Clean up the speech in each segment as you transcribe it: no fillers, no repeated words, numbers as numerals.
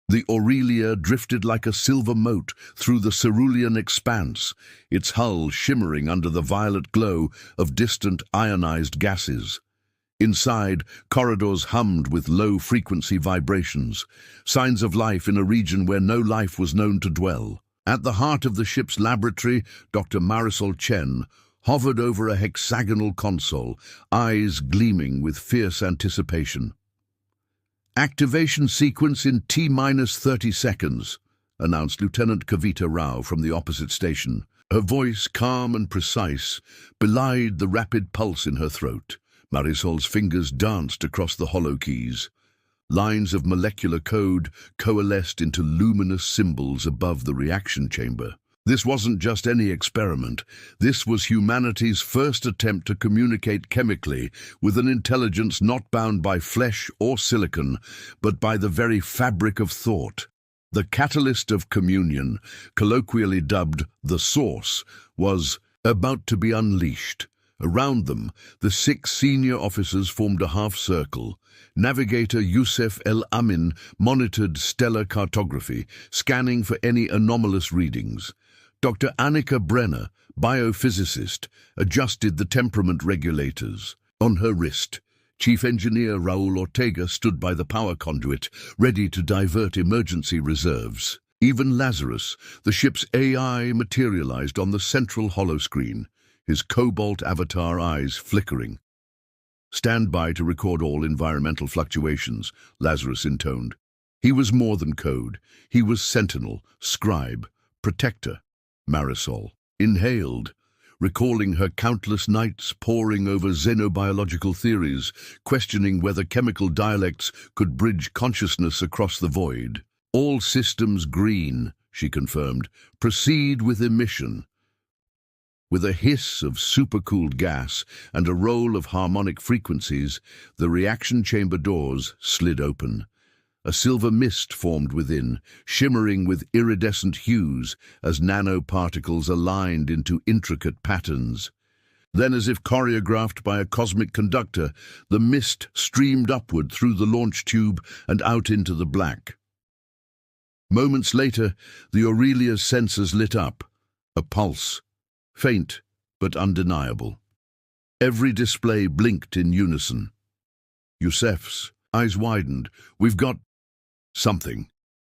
The Aurelia drifted like a silver mote through the cerulean expanse, its hull shimmering under the violet glow of distant ionized gases. Inside, corridors hummed with low-frequency vibrations, signs of life in a region where no life was known to dwell. At the heart of the ship's laboratory, Dr. Marisol Chen hovered over a hexagonal console, eyes gleaming with fierce anticipation. "Activation sequence in T-minus 30 seconds, announced Lieutenant Kavita Rao from the opposite station. Her voice, calm and precise, belied the rapid pulse in her throat. Marisol's fingers danced across the hollow keys. Lines of molecular code coalesced into luminous symbols above the reaction chamber. This wasn't just any experiment. This was humanity's first attempt to communicate chemically with an intelligence not bound by flesh or silicon, but by the very fabric of thought. The catalyst of communion, colloquially dubbed the Source, was about to be unleashed. Around them, the 6 senior officers formed a half-circle. Navigator Youssef El Amin monitored stellar cartography, scanning for any anomalous readings. Dr. Annika Brenner, biophysicist, adjusted the temperament regulators. On her wrist, Chief Engineer Raul Ortega stood by the power conduit, ready to divert emergency reserves. Even Lazarus, the ship's AI, materialized on the central holoscreen, his cobalt avatar eyes flickering. "Stand by to record all environmental fluctuations," Lazarus intoned. He was more than code. He was sentinel, scribe, protector. Marisol inhaled, recalling her countless nights poring over xenobiological theories, questioning whether chemical dialects could bridge consciousness across the void. "All systems green," she confirmed. "Proceed with emission." With a hiss of supercooled gas and a roll of harmonic frequencies, the reaction chamber doors slid open. A silver mist formed within, shimmering with iridescent hues as nanoparticles aligned into intricate patterns. Then, as if choreographed by a cosmic conductor, the mist streamed upward through the launch tube and out into the black. Moments later, the Aurelia's sensors lit up. A pulse, faint but undeniable. Every display blinked in unison. Youssef's eyes widened. "We've got something."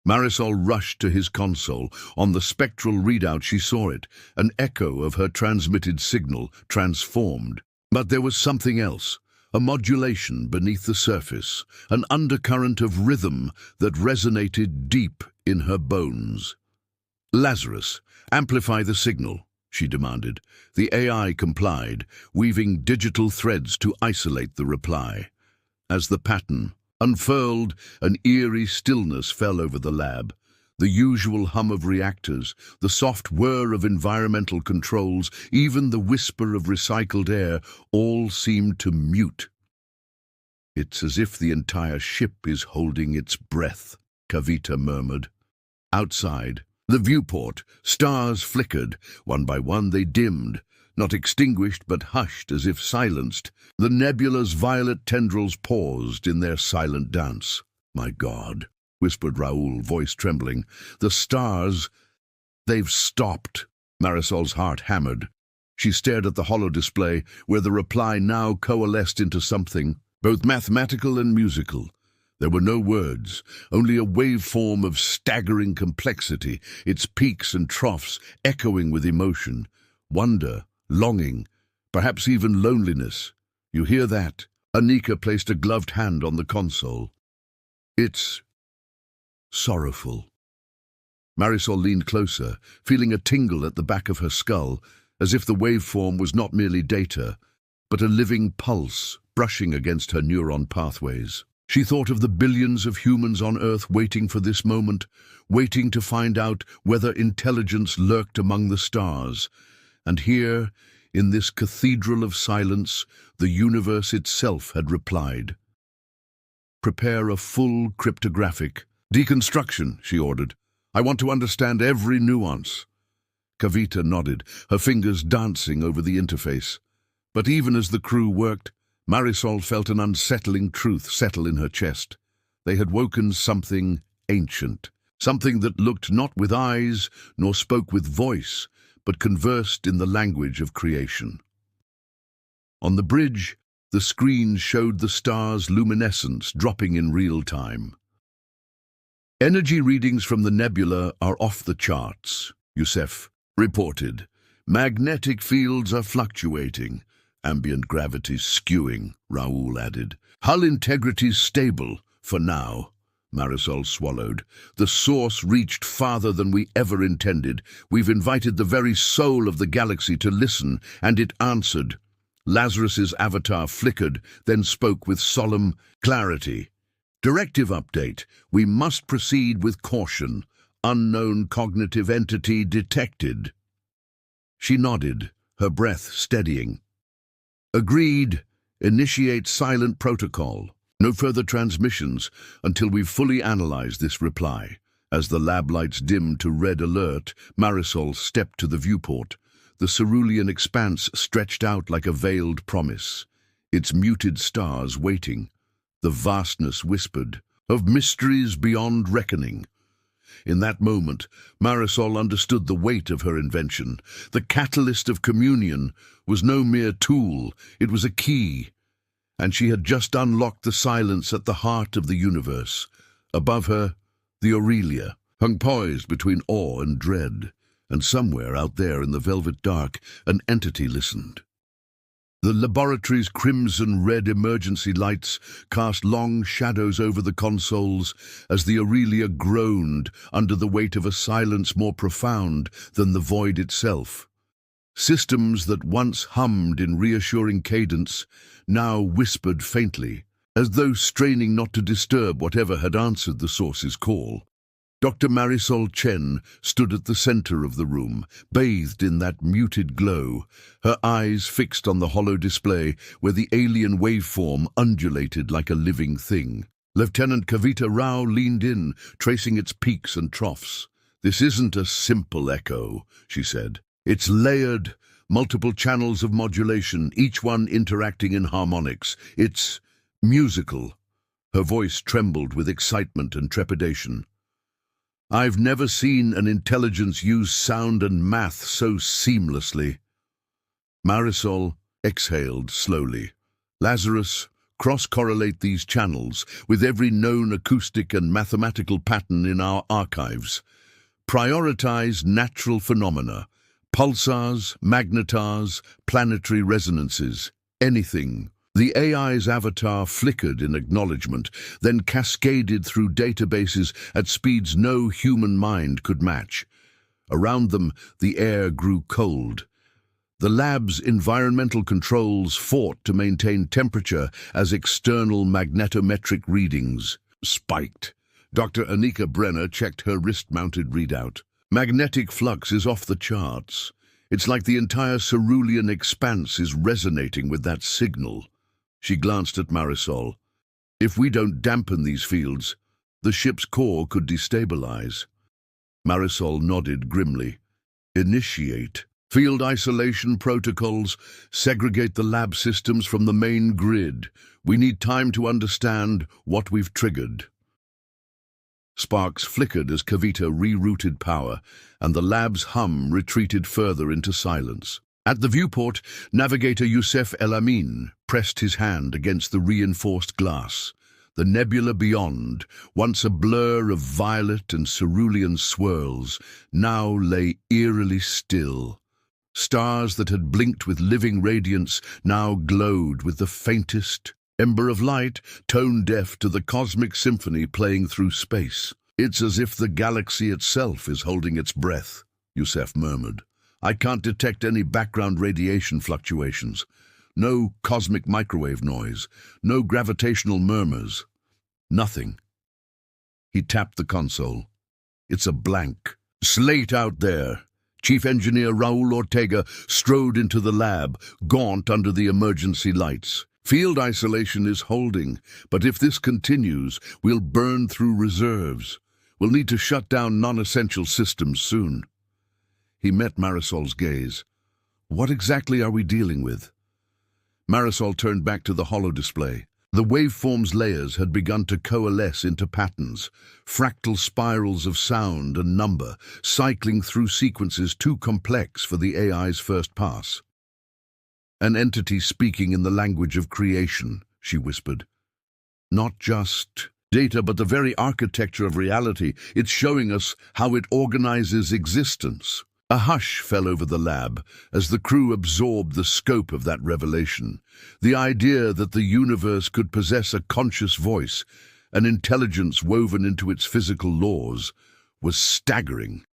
Marisol rushed to his console. On the spectral readout she saw it, an echo of her transmitted signal, transformed. But there was something else, a modulation beneath the surface, an undercurrent of rhythm that resonated deep in her bones. "Lazarus, amplify the signal," she demanded. The AI complied, weaving digital threads to isolate the reply. As the pattern unfurled, an eerie stillness fell over the lab. The usual hum of reactors, the soft whir of environmental controls, even the whisper of recycled air, all seemed to mute. "It's as if the entire ship is holding its breath," Kavita murmured. Outside, the viewport, stars flickered. One by one they dimmed, not extinguished but hushed as if silenced. The nebula's violet tendrils paused in their silent dance. "My God," whispered Raoul, voice trembling. "The stars, they've stopped." Marisol's heart hammered. She stared at the holo display, where the reply now coalesced into something, both mathematical and musical. There were no words, only a waveform of staggering complexity, its peaks and troughs echoing with emotion, wonder, longing, perhaps even loneliness. "You hear that?" Anika placed a gloved hand on the console. "It's sorrowful." Marisol leaned closer, feeling a tingle at the back of her skull, as if the waveform was not merely data, but a living pulse brushing against her neuron pathways. She thought of the billions of humans on Earth waiting for this moment, waiting to find out whether intelligence lurked among the stars. And here, in this cathedral of silence, the universe itself had replied. "Prepare a full cryptographic deconstruction," she ordered. "I want to understand every nuance." Kavita nodded, her fingers dancing over the interface. But even as the crew worked, Marisol felt an unsettling truth settle in her chest. They had woken something ancient, something that looked not with eyes nor spoke with voice, but conversed in the language of creation. On the bridge, the screen showed the stars' luminescence dropping in real time. Energy readings from the nebula are off the charts, Youssef reported. Magnetic fields are fluctuating. Ambient gravity's skewing, Raoul added. Hull integrity's stable, for now. Marisol swallowed. The source reached farther than we ever intended. We've invited the very soul of the galaxy to listen, and it answered. Lazarus's avatar flickered, then spoke with solemn clarity. Directive update. We must proceed with caution. Unknown cognitive entity detected. She nodded, her breath steadying. Agreed. Initiate silent protocol. No further transmissions until we've fully analyzed this reply. As the lab lights dimmed to red alert, Marisol stepped to the viewport. The cerulean expanse stretched out like a veiled promise, its muted stars waiting. The vastness whispered, of mysteries beyond reckoning. In that moment, Marisol understood the weight of her invention. The catalyst of communion was no mere tool, it was a key. And she had just unlocked the silence at the heart of the universe. Above her, the Aurelia, hung poised between awe and dread. And somewhere out there in the velvet dark, an entity listened. The laboratory's crimson-red emergency lights cast long shadows over the consoles as the Aurelia groaned under the weight of a silence more profound than the void itself. Systems that once hummed in reassuring cadence now whispered faintly, as though straining not to disturb whatever had answered the source's call. Dr. Marisol Chen stood at the center of the room, bathed in that muted glow, her eyes fixed on the hollow display where the alien waveform undulated like a living thing. Lieutenant Kavita Rao leaned in, tracing its peaks and troughs. "This isn't a simple echo," she said. "It's layered, multiple channels of modulation, each one interacting in harmonics. It's musical." Her voice trembled with excitement and trepidation. "I've never seen an intelligence use sound and math so seamlessly." Marisol exhaled slowly. "Lazarus, cross-correlate these channels with every known acoustic and mathematical pattern in our archives. Prioritize natural phenomena, pulsars, magnetars, planetary resonances, anything." The AI's avatar flickered in acknowledgement, then cascaded through databases at speeds no human mind could match. Around them, the air grew cold. The lab's environmental controls fought to maintain temperature as external magnetometric readings spiked. Dr. Anika Brenner checked her wrist-mounted readout. Magnetic flux is off the charts. It's like the entire cerulean expanse is resonating with that signal. She glanced at Marisol. "If we don't dampen these fields, the ship's core could destabilize." Marisol nodded grimly. "Initiate. Field isolation protocols. Segregate the lab systems from the main grid. We need time to understand what we've triggered." Sparks flickered as Kavita rerouted power, and the lab's hum retreated further into silence. At the viewport, navigator Youssef El-Amin pressed his hand against the reinforced glass. The nebula beyond, once a blur of violet and cerulean swirls, now lay eerily still. Stars that had blinked with living radiance now glowed with the faintest ember of light, tone-deaf to the cosmic symphony playing through space. "It's as if the galaxy itself is holding its breath," Youssef murmured. "I can't detect any background radiation fluctuations. No cosmic microwave noise. No gravitational murmurs. Nothing." He tapped the console. "It's a blank slate out there." Chief Engineer Raul Ortega strode into the lab, gaunt under the emergency lights. "Field isolation is holding, but if this continues, we'll burn through reserves. We'll need to shut down non-essential systems soon." He met Marisol's gaze. "What exactly are we dealing with?" Marisol turned back to the hollow display. The waveform's layers had begun to coalesce into patterns, fractal spirals of sound and number, cycling through sequences too complex for the AI's first pass. "An entity speaking in the language of creation," she whispered. "Not just data, but the very architecture of reality. It's showing us how it organizes existence." A hush fell over the lab as the crew absorbed the scope of that revelation. The idea that the universe could possess a conscious voice, an intelligence woven into its physical laws, was staggering.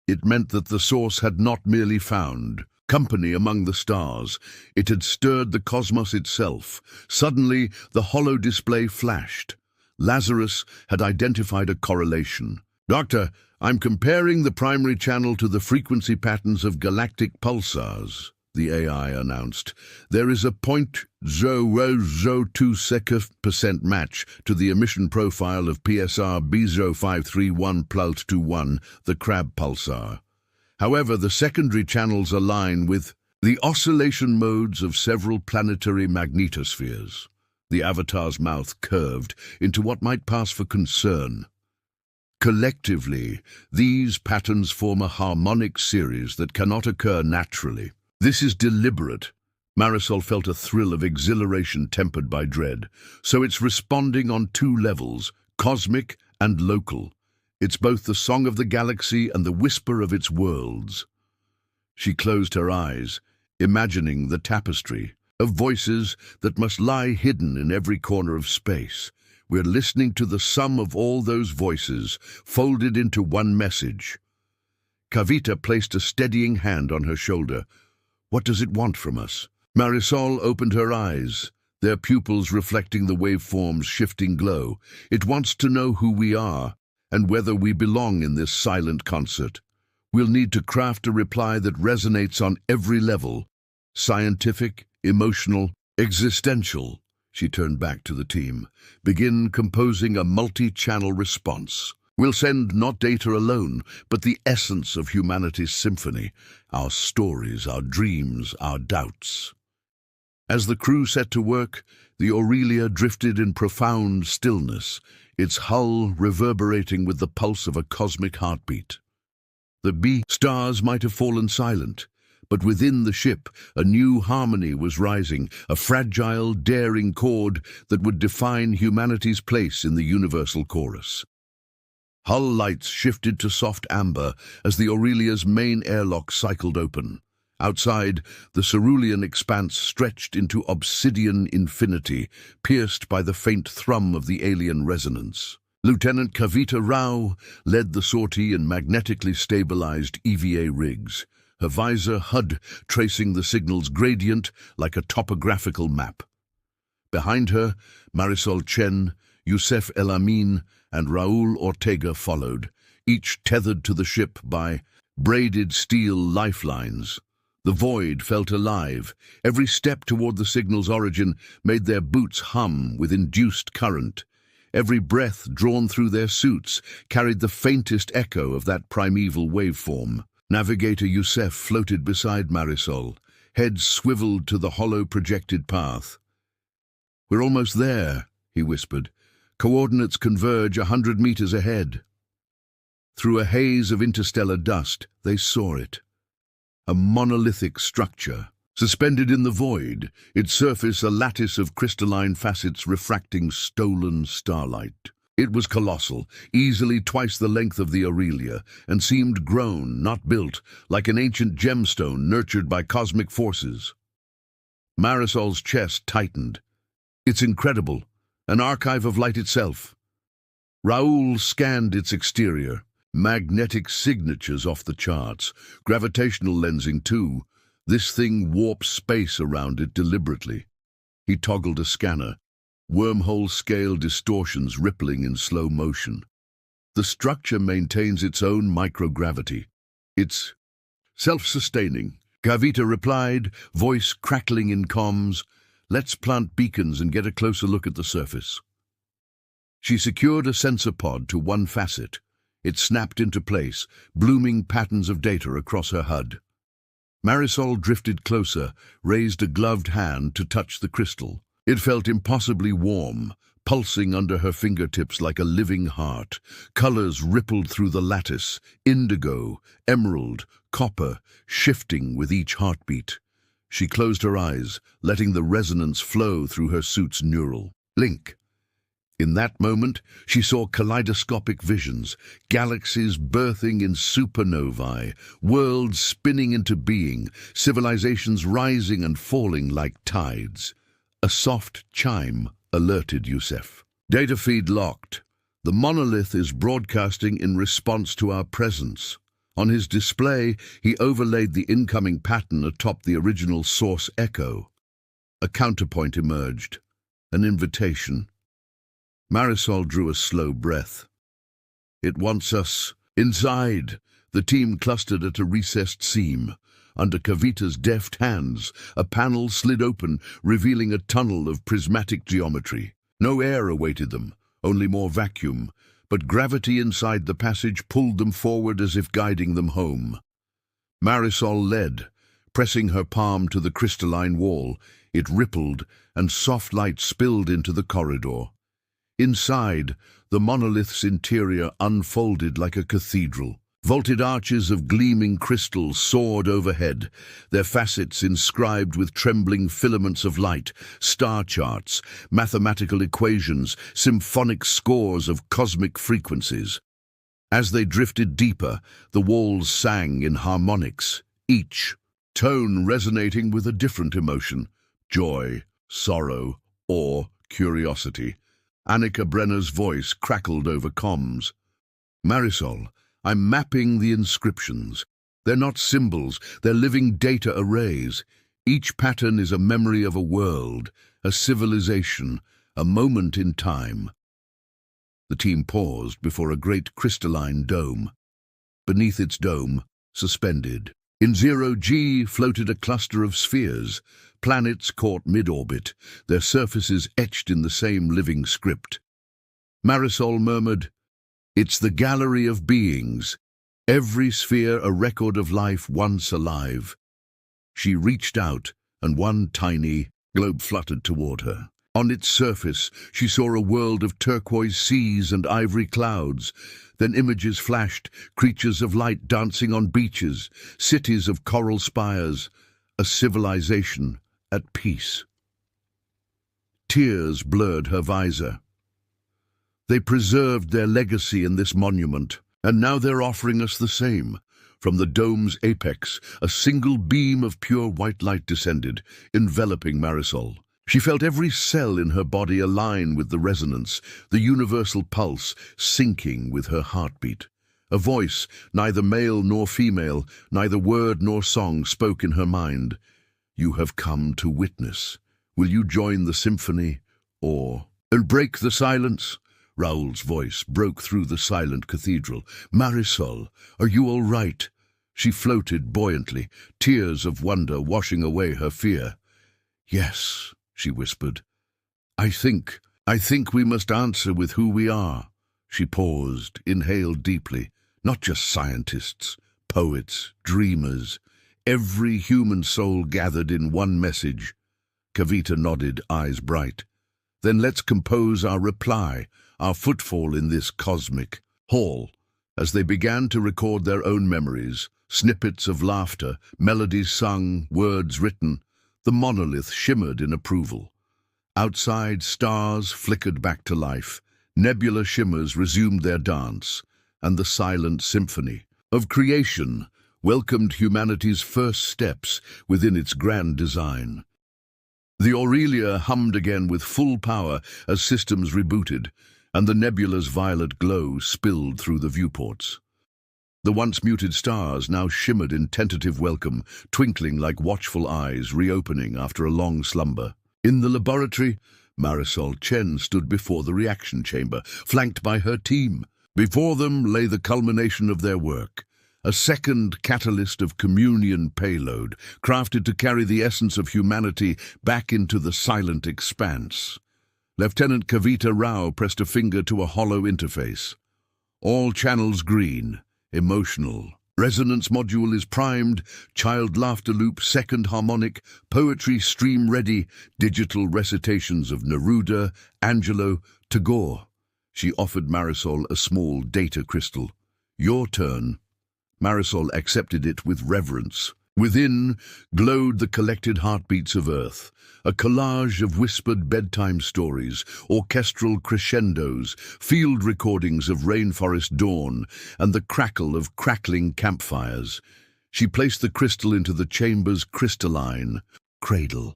It meant that the source had not merely found company among the stars, it had stirred the cosmos itself. Suddenly, the hollow display flashed. Lazarus had identified a correlation. "Doctor, I'm comparing the primary channel to the frequency patterns of galactic pulsars," the AI announced. "There is a 0.0002% match to the emission profile of PSR B0531+21, the crab pulsar. However, the secondary channels align with the oscillation modes of several planetary magnetospheres." The avatar's mouth curved into what might pass for concern. "Collectively, these patterns form a harmonic series that cannot occur naturally. This is deliberate." Marisol felt a thrill of exhilaration tempered by dread. "So it's responding on two levels, cosmic and local. It's both the song of the galaxy and the whisper of its worlds." She closed her eyes, imagining the tapestry of voices that must lie hidden in every corner of space. We're listening to the sum of all those voices, folded into one message. Kavita placed a steadying hand on her shoulder. "What does it want from us?" Marisol opened her eyes, their pupils reflecting the waveform's shifting glow. "It wants to know who we are, and whether we belong in this silent concert. We'll need to craft a reply that resonates on every level, scientific, emotional, existential." She turned back to the team. "Begin composing a multi-channel response. We'll send not data alone, but the essence of humanity's symphony, our stories, our dreams, our doubts." As the crew set to work, the Aurelia drifted in profound stillness, its hull reverberating with the pulse of a cosmic heartbeat. The stars might have fallen silent, but within the ship a new harmony was rising, a fragile, daring chord that would define humanity's place in the universal chorus. Hull lights shifted to soft amber as the Aurelia's main airlock cycled open. Outside, the cerulean expanse stretched into obsidian infinity, pierced by the faint thrum of the alien resonance. Lieutenant Kavita Rao led the sortie in magnetically stabilized EVA rigs, her visor HUD tracing the signal's gradient like a topographical map. Behind her, Marisol Chen, Youssef El Amin, and Raul Ortega followed, each tethered to the ship by braided steel lifelines. The void felt alive. Every step toward the signal's origin made their boots hum with induced current. Every breath drawn through their suits carried the faintest echo of that primeval waveform. Navigator Youssef floated beside Marisol, head swiveled to the hollow projected path. "We're almost there," he whispered. "Coordinates converge 100 meters ahead." Through a haze of interstellar dust, they saw it. A monolithic structure, suspended in the void, its surface a lattice of crystalline facets refracting stolen starlight. It was colossal, easily twice the length of the Aurelia, and seemed grown, not built, like an ancient gemstone nurtured by cosmic forces. Marisol's chest tightened. "It's incredible, an archive of light itself." Raoul scanned its exterior. Magnetic signatures off the charts, gravitational lensing too. This thing warps space around it deliberately. He toggled a scanner, wormhole-scale distortions rippling in slow motion. The structure maintains its own microgravity. It's self-sustaining. Kavita replied, voice crackling in comms. "Let's plant beacons and get a closer look at the surface." She secured a sensor pod to one facet. It snapped into place, blooming patterns of data across her HUD. Marisol drifted closer, raised a gloved hand to touch the crystal. It felt impossibly warm, pulsing under her fingertips like a living heart. Colors rippled through the lattice, indigo, emerald, copper, shifting with each heartbeat. She closed her eyes, letting the resonance flow through her suit's neural link. In that moment, she saw kaleidoscopic visions, galaxies birthing in supernovae, worlds spinning into being, civilizations rising and falling like tides. A soft chime alerted Yusef. Data feed locked. The monolith is broadcasting in response to our presence. On his display, he overlaid the incoming pattern atop the original source echo. A counterpoint emerged, an invitation. Marisol drew a slow breath. It wants us. Inside, the team clustered at a recessed seam. Under Kavita's deft hands, a panel slid open, revealing a tunnel of prismatic geometry. No air awaited them, only more vacuum, but gravity inside the passage pulled them forward as if guiding them home. Marisol led, pressing her palm to the crystalline wall. It rippled, and soft light spilled into the corridor. Inside, the monolith's interior unfolded like a cathedral. Vaulted arches of gleaming crystal soared overhead, their facets inscribed with trembling filaments of light, star charts, mathematical equations, symphonic scores of cosmic frequencies. As they drifted deeper, the walls sang in harmonics, each tone resonating with a different emotion: joy, sorrow, awe, curiosity. Annika Brenner's voice crackled over comms. Marisol, I'm mapping the inscriptions. They're not symbols, they're living data arrays. Each pattern is a memory of a world, a civilization, a moment in time. The team paused before a great crystalline dome. Beneath its dome, suspended, in 0G floated a cluster of spheres, planets caught mid-orbit, their surfaces etched in the same living script. Marisol murmured, "It's the gallery of beings, every sphere a record of life once alive." She reached out, and one tiny globe fluttered toward her. On its surface, she saw a world of turquoise seas and ivory clouds. Then images flashed, creatures of light dancing on beaches, cities of coral spires, a civilization at peace. Tears blurred her visor. They preserved their legacy in this monument, and now they're offering us the same. From the dome's apex, a single beam of pure white light descended, enveloping Marisol. She felt every cell in her body align with the resonance, the universal pulse syncing with her heartbeat. A voice, neither male nor female, neither word nor song, spoke in her mind. "You have come to witness. Will you join the symphony, or—" "And break the silence?" Raoul's voice broke through the silent cathedral. "Marisol, are you all right?" She floated buoyantly, tears of wonder washing away her fear. "Yes," she whispered. I think we must answer with who we are." She paused, inhaled deeply. "Not just scientists, poets, dreamers. Every human soul gathered in one message." Kavita nodded, eyes bright. "Then let's compose our reply, our footfall in this cosmic hall." As they began to record their own memories, snippets of laughter, melodies sung, words written, the monolith shimmered in approval. Outside, stars flickered back to life, nebula shimmers resumed their dance, and the silent symphony of creation welcomed humanity's first steps within its grand design. The Aurelia hummed again with full power as systems rebooted, and the nebula's violet glow spilled through the viewports. The once muted stars now shimmered in tentative welcome, twinkling like watchful eyes reopening after a long slumber. In the laboratory, Marisol Chen stood before the reaction chamber, flanked by her team. Before them lay the culmination of their work, a second catalyst of communion payload, crafted to carry the essence of humanity back into the silent expanse. Lieutenant Kavita Rao pressed a finger to a hollow interface. All channels green, emotional, Resonance module is primed, child laughter loop, second harmonic, poetry stream ready, digital recitations of Neruda, Angelo, Tagore. She offered Marisol a small data crystal. Your turn. Marisol accepted it with reverence. Within glowed the collected heartbeats of Earth, a collage of whispered bedtime stories, orchestral crescendos, field recordings of rainforest dawn, and the crackle of crackling campfires. She placed the crystal into the chamber's crystalline cradle.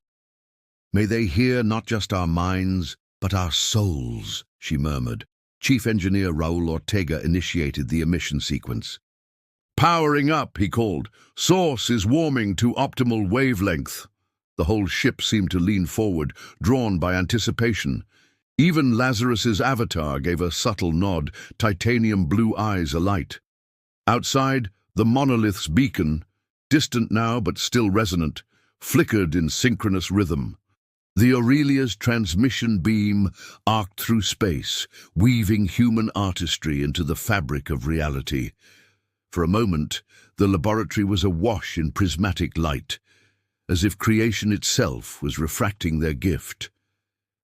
May they hear not just our minds, but our souls, she murmured. Chief Engineer Raul Ortega initiated the emission sequence. Powering up, he called. Source is warming to optimal wavelength. The whole ship seemed to lean forward, drawn by anticipation. Even Lazarus's avatar gave a subtle nod, titanium blue eyes alight. Outside, the monolith's beacon, distant now but still resonant, flickered in synchronous rhythm. The Aurelia's transmission beam arced through space, weaving human artistry into the fabric of reality. For a moment, the laboratory was awash in prismatic light, as if creation itself was refracting their gift.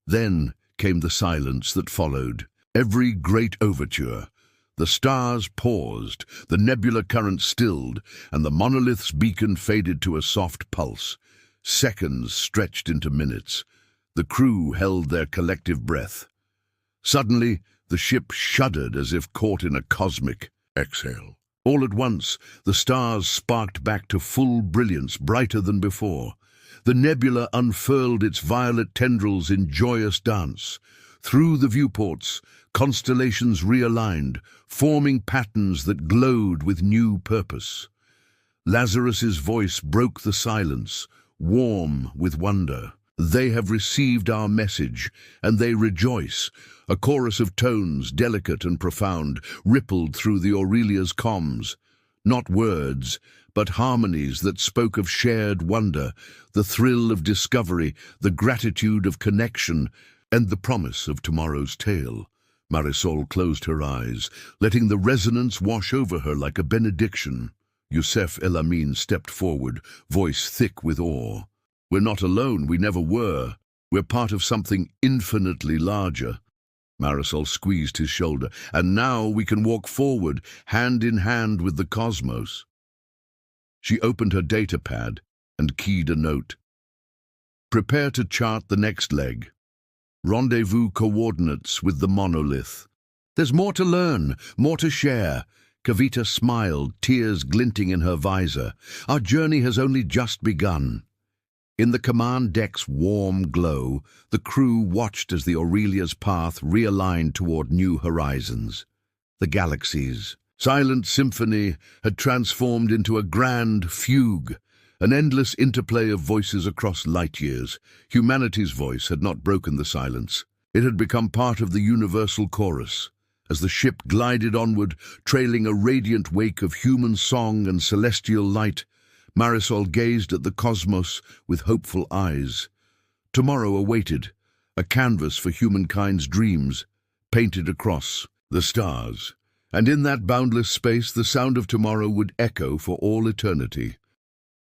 Then came the silence that followed. Every great overture. The stars paused, the nebula current stilled, and the monolith's beacon faded to a soft pulse. Seconds stretched into minutes. The crew held their collective breath. Suddenly, the ship shuddered as if caught in a cosmic exhale. All at once, the stars sparked back to full brilliance, brighter than before. The nebula unfurled its violet tendrils in joyous dance. Through the viewports, constellations realigned, forming patterns that glowed with new purpose. Lazarus's voice broke the silence, warm with wonder. They have received our message, and they rejoice. A chorus of tones, delicate and profound, rippled through the Aurelia's comms. Not words, but harmonies that spoke of shared wonder, the thrill of discovery, the gratitude of connection, and the promise of tomorrow's tale. Marisol closed her eyes, letting the resonance wash over her like a benediction. Youssef El Amin stepped forward, voice thick with awe. We're not alone, we never were. We're part of something infinitely larger. Marisol squeezed his shoulder. And now we can walk forward, hand in hand with the cosmos. She opened her data pad and keyed a note. Prepare to chart the next leg. Rendezvous coordinates with the monolith. There's more to learn, more to share. Kavita smiled, tears glinting in her visor. Our journey has only just begun. In the command deck's warm glow, the crew watched as the Aurelia's path realigned toward new horizons. The galaxies, silent symphony, had transformed into a grand fugue, an endless interplay of voices across light years. Humanity's voice had not broken the silence. It had become part of the universal chorus. As the ship glided onward, trailing a radiant wake of human song and celestial light, Marisol gazed at the cosmos with hopeful eyes. Tomorrow awaited, a canvas for humankind's dreams, painted across the stars. And in that boundless space, the sound of tomorrow would echo for all eternity.